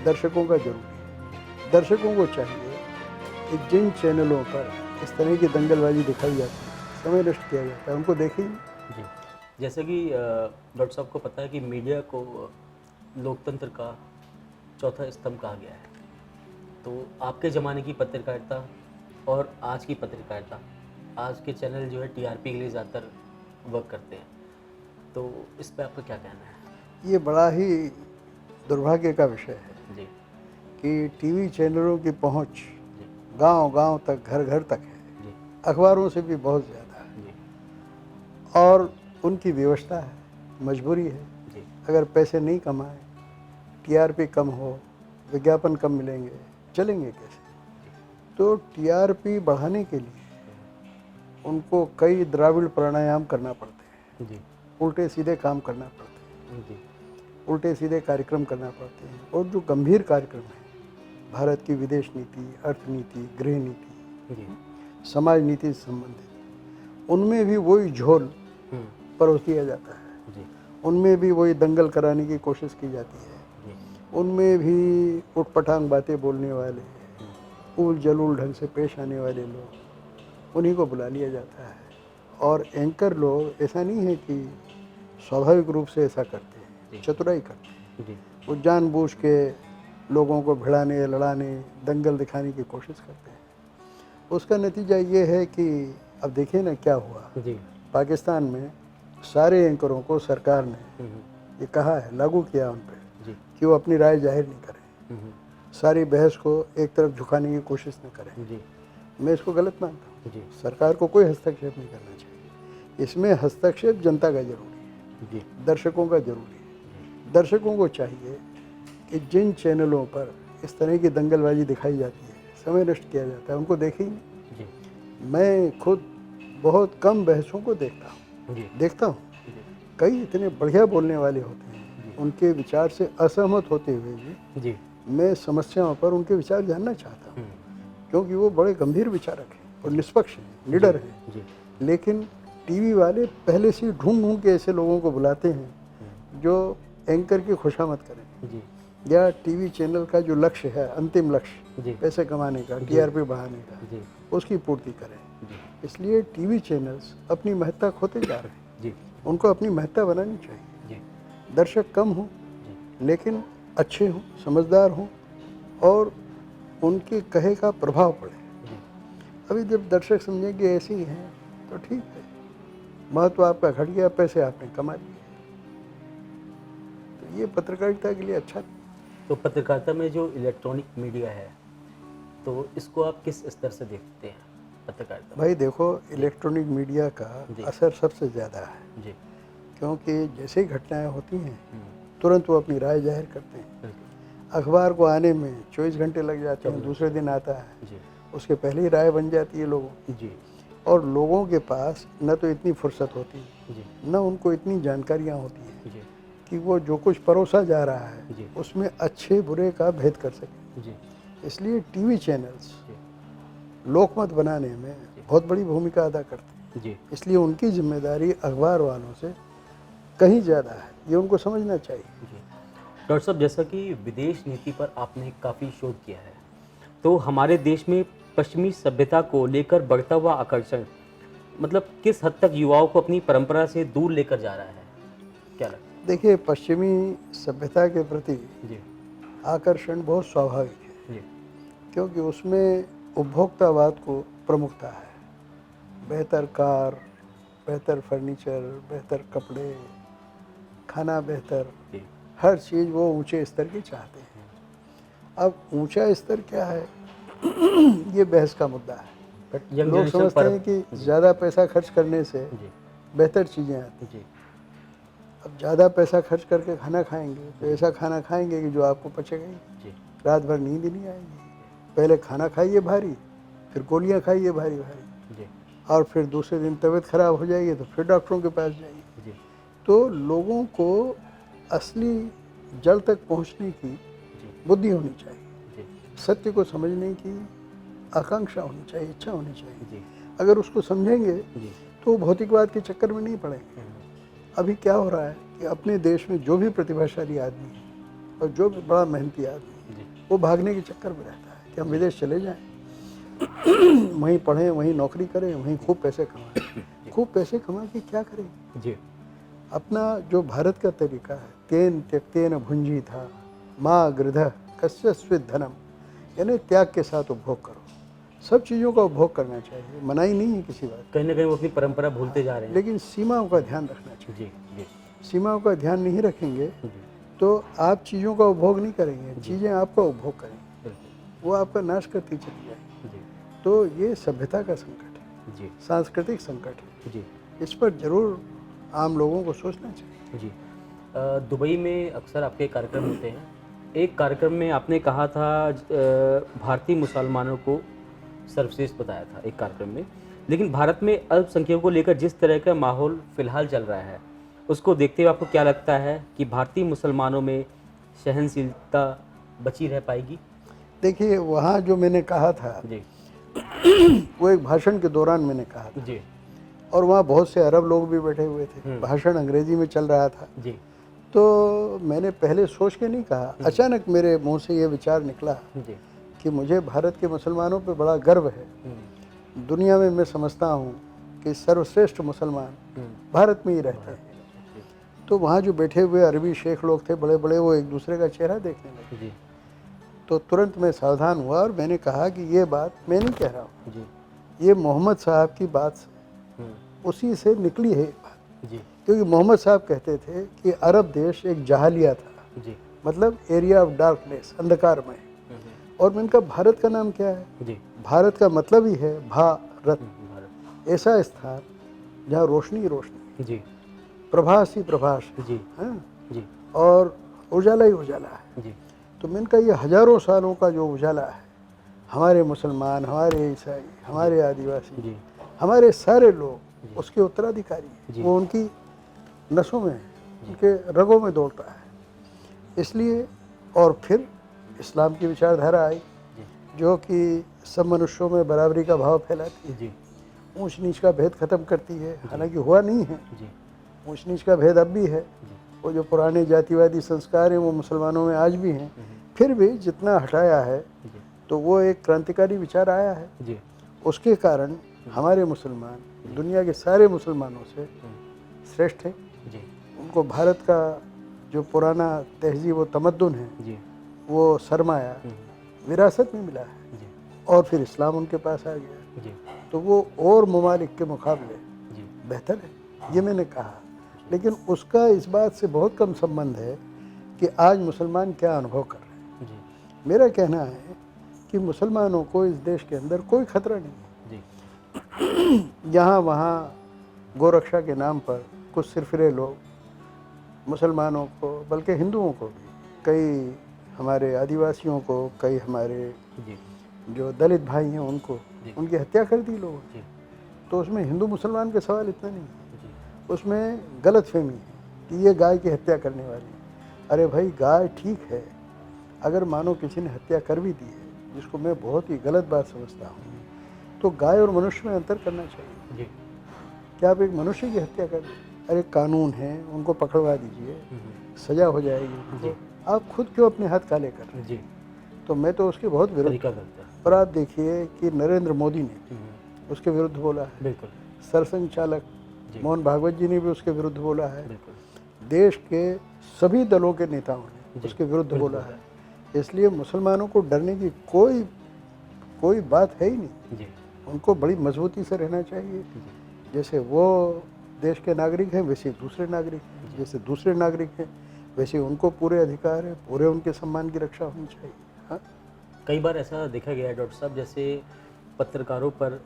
दर्शकों का जरूरी है। दर्शकों को चाहिए कि जिन चैनलों पर इस तरह की दंगलबाजी दिखाई जाती है, समय नष्ट किया जाता है, उनको देखें। जी, जैसे कि डॉक्टर साहब को पता है कि मीडिया को लोकतंत्र का चौथा स्तंभ कहा गया है। तो आपके ज़माने की पत्रकारिता और आज की पत्रकारिता, आज के चैनल जो है टीआरपी के लिए ज़्यादातर वर्क करते हैं, तो इस पे आपका क्या कहना है? ये बड़ा ही दुर्भाग्य का विषय है जी, कि टीवी चैनलों की पहुंच जी, गांव-गांव तक, घर-घर तक है, जी, अखबारों से भी बहुत ज़्यादा है। जी, और उनकी व्यवस्था है, मजबूरी है। जी, अगर पैसे नहीं कमाएं, टीआरपी कम हो, विज्ञापन कम मिलेंगे, चलेंगे कैसे? तो टीआरपी बढ़ाने के लिए उनको कई द्राविड़ प्राणायाम करना पड़ते हैं, जी, उल्टे सीधे काम करना पड़ते हैं, जी, उल्टे सीधे कार्यक्रम करना पड़ते हैं। और जो गंभीर कार्यक्रम हैं, भारत की विदेश नीति, अर्थनीति, गृह नीति, जी, समाज नीति से संबंधित, उनमें भी वही झोल परोस दिया जाता है, जी, उनमें भी वही दंगल कराने की कोशिश की जाती है, जी, उनमें भी उटपटांग बातें बोलने वाले, ऊल जलूल ढंग से पेश आने वाले लोग, उन्हीं को बुला लिया जाता है। और एंकर लोग ऐसा नहीं है कि स्वाभाविक रूप से ऐसा करते हैं, चतुराई करते हैं। जी, वो जानबूझ के लोगों को भिड़ाने, लड़ाने, दंगल दिखाने की कोशिश करते हैं। उसका नतीजा ये है कि अब देखिए ना क्या हुआ। जी, पाकिस्तान में सारे एंकरों को सरकार ने ये कहा है, लागू किया उन पर, जी, कि वो अपनी राय जाहिर नहीं करें, सारी बहस को एक तरफ झुकाने की कोशिश न करें। जी, मैं इसको गलत मानता हूँ। जी, सरकार को कोई हस्तक्षेप नहीं करना चाहिए। इसमें हस्तक्षेप जनता का जरूरी है, जी, दर्शकों का जरूरी है। दर्शकों को चाहिए कि जिन चैनलों पर इस तरह की दंगलबाजी दिखाई जाती है, समय नष्ट किया जाता है, उनको देखेंगे। जी, मैं खुद बहुत कम बहसों को देखता हूँ, जी, कई इतने बढ़िया बोलने वाले होते हैं, उनके विचार से असहमत होते हुए भी जी, मैं समस्याओं पर उनके विचार जानना चाहता हूँ, क्योंकि वो बड़े गंभीर विचारक हैं और निष्पक्ष हैं, निडर हैं। जी, लेकिन टीवी वाले पहले से ढूंढ ढूंढ के ऐसे लोगों को बुलाते हैं जो एंकर की खुशामद करें, जी, या टीवी चैनल का जो लक्ष्य है, अंतिम लक्ष्य जी, पैसे कमाने का, टीआरपी बढ़ाने का, जी, उसकी पूर्ति करें। जी, इसलिए टीवी चैनल्स अपनी महत्ता खोते जा रहे हैं, जी, उनको अपनी महत्ता बनानी चाहिए। जी, दर्शक कम हों, लेकिन अच्छे हों, समझदार हों, और उनके कहे का प्रभाव पड़े। अभी जब दर्शक समझेंगे ऐसे ही हैं तो ठीक है, महत्व आपका घट गया, पैसे आपने कमा लिए, तो ये पत्रकारिता के लिए अच्छा नहीं। तो पत्रकारिता में जो इलेक्ट्रॉनिक मीडिया है, तो इसको आप किस स्तर से देखते हैं पत्रकारिता में? भाई देखो, इलेक्ट्रॉनिक मीडिया का जी। असर सबसे ज़्यादा है, जी, क्योंकि जैसे ही घटनाएं होती हैं तुरंत वो अपनी राय जाहिर करते हैं। बिल्कुल, अखबार को आने में 24 घंटे लग जाते हैं, 24 दूसरे दिन आता है, जी, उसके पहले ही राय बन जाती है लोगों की। जी, और लोगों के पास न तो इतनी फुर्सत होती, जी, न उनको इतनी जानकारियाँ होती हैं जी, कि वो जो कुछ परोसा जा रहा है जी, उसमें अच्छे बुरे का भेद कर सकें। जी, इसलिए टीवी चैनल्स जी, लोकमत बनाने में बहुत बड़ी भूमिका अदा करते हैं। जी, इसलिए उनकी जिम्मेदारी अखबार वालों से कहीं ज़्यादा है, ये उनको समझना चाहिए। जी। डॉक्टर साहब, जैसा कि विदेश नीति पर आपने काफ़ी शोध किया है, तो हमारे देश में पश्चिमी सभ्यता को लेकर बढ़ता हुआ आकर्षण मतलब किस हद तक युवाओं को अपनी परंपरा से दूर लेकर जा रहा है? क्या लगता है? देखिए, पश्चिमी सभ्यता के प्रति जी, आकर्षण बहुत स्वाभाविक है, जी, क्योंकि उसमें उपभोक्तावाद को प्रमुखता है। बेहतर कार, बेहतर फर्नीचर, बेहतर कपड़े, खाना बेहतर, जी, हर चीज़ वो ऊंचे स्तर की चाहते हैं। अब ऊंचा स्तर क्या है ये बहस का मुद्दा है। बट यंग लोग जनरेशन समझते पर हैं कि ज़्यादा पैसा खर्च करने से जी, बेहतर चीज़ें आती हैं। जी, अब ज़्यादा पैसा खर्च करके खाना खाएंगे तो ऐसा खाना खाएंगे कि जो आपको पचेगा ही, जी, रात भर नींद ही नहीं आएगी। पहले खाना खाइए भारी, फिर गोलियां खाइए भारी भारी, जी, और फिर दूसरे दिन तबीयत खराब हो जाएगी तो फिर डॉक्टरों के पास जाइए। जी, तो लोगों को असली जड़ तक पहुंचने की जी, बुद्धि होनी चाहिए, जी, सत्य को समझने की आकांक्षा होनी चाहिए, इच्छा होनी चाहिए। जी, अगर उसको समझेंगे जी, तो भौतिकवाद के चक्कर में नहीं पड़ेंगे। अभी क्या हो रहा है कि अपने देश में जो भी प्रतिभाशाली आदमी है और जो भी बड़ा मेहनती आदमी है, जी, वो भागने के चक्कर में रहता है कि हम विदेश चले जाएं, वहीं पढ़ें, वहीं नौकरी करें, वहीं खूब पैसे कमाएं। खूब पैसे कमा के क्या करें? जी अपना जो भारत का तरीका है, तेन त्यक्तेन भुंजी था माँ गृध कस्य स्वित धनम, यानी त्याग के साथ उपभोग करो। सब चीज़ों का उपभोग करना चाहिए, मनाही नहीं है किसी बात, कहीं ना कहीं वो अपनी परंपरा भूलते जा रहे हैं। लेकिन सीमाओं का ध्यान रखना चाहिए। जी जी सीमाओं का ध्यान नहीं रखेंगे जी तो आप चीज़ों का उपभोग नहीं करेंगे, चीज़ें आपका उपभोग करेंगी, बिल्कुल वो आपका नाश करती चली जाएगी। जी तो ये सभ्यता का संकट है, जी सांस्कृतिक संकट है, जी इस पर जरूर आम लोगों को सोचना चाहिए। जी। दुबई में अक्सर आपके कार्यक्रम होते हैं। एक कार्यक्रम में आपने कहा था भारतीय मुसलमानों को सर्वश्रेष्ठ बताया था एक कार्यक्रम में, लेकिन भारत में अल्पसंख्यकों को लेकर जिस तरह का माहौल फिलहाल चल रहा है, उसको देखते हुए आपको क्या लगता है कि भारतीय मुसलमानों में सहनशीलता बची रह पाएगी? देखिए, वहाँ जो मैंने कहा था जी वो एक भाषण के दौरान मैंने कहा था, जी और वहाँ बहुत से अरब लोग भी बैठे हुए थे, भाषण अंग्रेजी में चल रहा था। जी तो मैंने पहले सोच के नहीं कहा, अचानक मेरे मुंह से ये विचार निकला जी कि मुझे भारत के मुसलमानों पे बड़ा गर्व है। दुनिया में मैं समझता हूँ कि सर्वश्रेष्ठ मुसलमान भारत में ही रहते हैं। तो वहाँ जो बैठे हुए अरबी शेख लोग थे बड़े बड़े, वो एक दूसरे का चेहरा देखने लगे। जी तो तुरंत मैं सावधान हुआ और मैंने कहा कि ये बात मैं नहीं कह रहा हूँ, जी ये मोहम्मद साहब की बात से, उसी से निकली है ये बात। जी क्योंकि मोहम्मद साहब कहते थे कि अरब देश एक जहालिया था, जी मतलब एरिया ऑफ डार्कनेस, अंधकारमय। और मैंने कहा भारत का नाम क्या है? जी भारत का मतलब ही है भारत, भारत ऐसा स्थान जहाँ रोशनी ही रोशनी, जी प्रभास ही प्रभास है, जी हाँ? जी और उजाला ही उजाला है। जी तो मैंने कहा ये हजारों सालों का जो उजाला है, हमारे मुसलमान, हमारे ईसाई, हमारे आदिवासी, जी हमारे सारे लोग उसके उत्तराधिकारी जी। हैं। वो उनकी नसों में है, उनके रगों में दौड़ता है। इसलिए और फिर इस्लाम की विचारधारा आई जो कि सब मनुष्यों में बराबरी का भाव फैलाती है, जी ऊंच नीच का भेद खत्म करती है। हालांकि हुआ नहीं है, जी ऊंच नीच का भेद अब भी है, वो जो पुराने जातिवादी संस्कार हैं वो मुसलमानों में आज भी हैं। फिर भी जितना हटाया है जी तो वो एक क्रांतिकारी विचार आया है। जी उसके कारण हमारे मुसलमान दुनिया के सारे मुसलमानों से श्रेष्ठ है। जी उनको भारत का जो पुराना तहजीब व तमद्दुन है, जी वो सरमाया विरासत में मिला है, जी और फिर इस्लाम उनके पास आ गया, जी तो वो और ममालिक के मुकाबले जी बेहतर है, ये मैंने कहा। लेकिन उसका इस बात से बहुत कम संबंध है कि आज मुसलमान क्या अनुभव कर रहे हैं। जी मेरा कहना है कि मुसलमानों को इस देश के अंदर कोई खतरा नहीं है। जी यहाँ वहाँ गोरक्षा के नाम पर कुछ सिरफिरे लोग मुसलमानों को, बल्कि हिंदुओं को भी, कई हमारे आदिवासियों को, कई हमारे जी जो दलित भाई हैं उनको, जी। उनकी हत्या कर दी लोगों ने। जी तो उसमें हिंदू मुसलमान का सवाल इतना नहीं है, जी उसमें गलतफहमी है कि ये गाय की हत्या करने वाली है। अरे भाई, गाय ठीक है, अगर मानो किसी ने हत्या कर भी दी है, जिसको मैं बहुत ही गलत बात समझता हूँ, तो गाय और मनुष्य में अंतर करना चाहिए। जी क्या आप एक मनुष्य की हत्या कर दें? अरे कानून है, उनको पकड़वा दीजिए, सजा हो जाएगी उनको। आप खुद क्यों अपने हाथ काले कर रहे हैं? जी तो मैं तो उसके बहुत विरुद्ध तरीका हूँ। करता है। और आप देखिए कि नरेंद्र मोदी ने उसके विरुद्ध बोला है, बिल्कुल सरसंघ चालक जी। मोहन भागवत जी ने भी उसके विरुद्ध बोला है, बिल्कुल देश के सभी दलों के नेताओं ने जी, उसके विरुद्ध विरुद्ध बोला बोला है। इसलिए मुसलमानों को डरने की कोई बात है ही नहीं। जी उनको बड़ी मजबूती से रहना चाहिए। जी जैसे वो देश के नागरिक हैं वैसे दूसरे नागरिक हैं, जैसे दूसरे नागरिक हैं वैसे उनको पूरे अधिकार है, पूरे उनके सम्मान की रक्षा होनी चाहिए। हाँ, कई बार ऐसा देखा गया है डॉक्टर साहब, जैसे पत्रकारों पर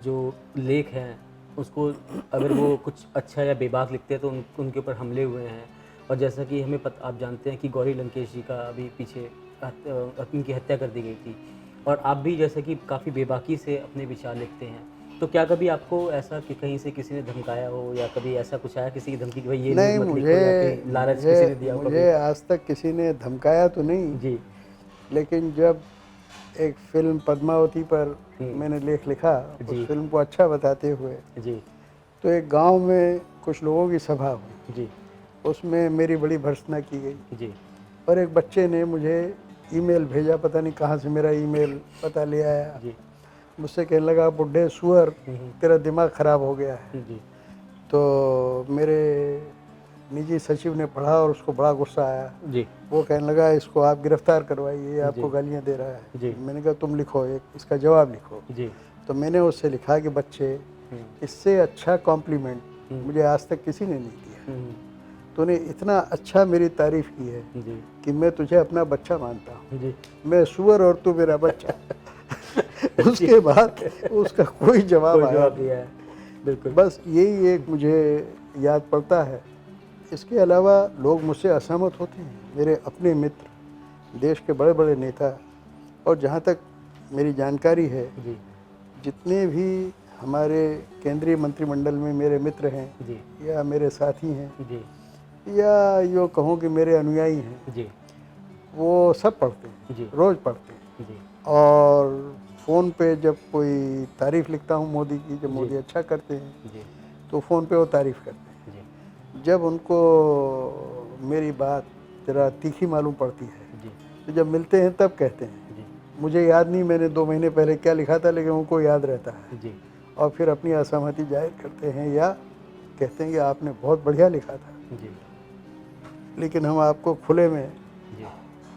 जो लेख हैं उसको अगर वो कुछ अच्छा या बेबाक लिखते हैं तो उनके ऊपर हमले हुए हैं। और जैसा कि हमें आप जानते हैं कि गौरी लंकेश जी का अभी पीछे उनकी हत्या कर दी गई थी, और आप भी जैसे कि काफ़ी बेबाकी से अपने विचार लिखते हैं। तो क्या कभी आपको ऐसा कि कहीं से किसी ने धमकाया हो, या कभी ऐसा कुछ आया किसी की धमकी कि भाई ये नहीं, न्यूज़ मत लिखो, या कहीं लालच किसी ने दिया हो मुझे आज तक किसी ने धमकाया तो नहीं, कभी? जी लेकिन जब एक फिल्म पद्मावती पर मैंने लेख लिखा, जी। उस फिल्म को अच्छा बताते हुए, जी तो एक गांव में कुछ लोगों की सभा हुई, जी उसमें मेरी बड़ी भर्त्सना की गई, जी और एक बच्चे ने मुझे ईमेल भेजा, पता नहीं कहाँ से मेरा ईमेल पता ले आया, जी। मुझसे कहने लगा बुड्ढे सुअर तेरा दिमाग ख़राब हो गया है। जी। तो मेरे निजी सचिव ने पढ़ा और उसको बड़ा गुस्सा आया। जी। वो कहने लगा इसको आप गिरफ्तार करवाइए, ये आपको जी। गालियाँ दे रहा जी। है। मैंने कहा तुम लिखो, एक इसका जवाब लिखो। जी। तो मैंने उससे लिखा कि बच्चे, इससे अच्छा कॉम्प्लीमेंट मुझे आज तक किसी ने नहीं दिया। तूने इतना अच्छा मेरी तारीफ़ की है जी। कि मैं तुझे अपना बच्चा मानता हूँ। जी। मैं सुअर और तू मेरा बच्चा। उसके बाद उसका कोई जवाब कोई आया जवाब नहीं। दिया है, बिल्कुल। बस यही एक मुझे याद पड़ता है। इसके अलावा लोग मुझसे असहमत होते हैं, मेरे अपने मित्र, देश के बड़े बड़े नेता, और जहाँ तक मेरी जानकारी है जी। जितने भी हमारे केंद्रीय मंत्रिमंडल में मेरे मित्र हैं जी। या मेरे साथी हैं जी। या यूँ कहूँ कि मेरे अनुयायी हैं, जी। वो सब पढ़ते हैं, जी। रोज़ पढ़ते हैं। जी। और फ़ोन पे जब कोई तारीफ़ लिखता हूँ मोदी की, जब मोदी अच्छा करते हैं जी। तो फ़ोन पे वो तारीफ़ करते हैं। जी। जब उनको मेरी बात ज़रा तीखी मालूम पड़ती है जी। तो जब मिलते हैं तब कहते हैं। जी। मुझे याद नहीं मैंने 2 महीने पहले क्या लिखा था, लेकिन उनको याद रहता है जी। और फिर अपनी असहमति जाहिर करते हैं या कहते हैं कि आपने बहुत बढ़िया लिखा था, जी। लेकिन हम आपको खुले में जी।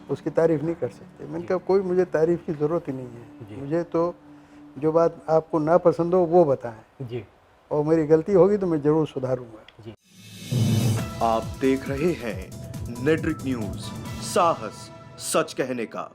उसकी तारीफ़ नहीं कर सकते। मैंने कहा कोई मुझे तारीफ़ की ज़रूरत ही नहीं जी। है, मुझे तो जो बात आपको ना पसंद हो वो बताएं, जी। और मेरी गलती होगी तो मैं ज़रूर सुधारूंगा। जी। आप देख रहे हैं नेट्रिक न्यूज, साहस सच कहने का।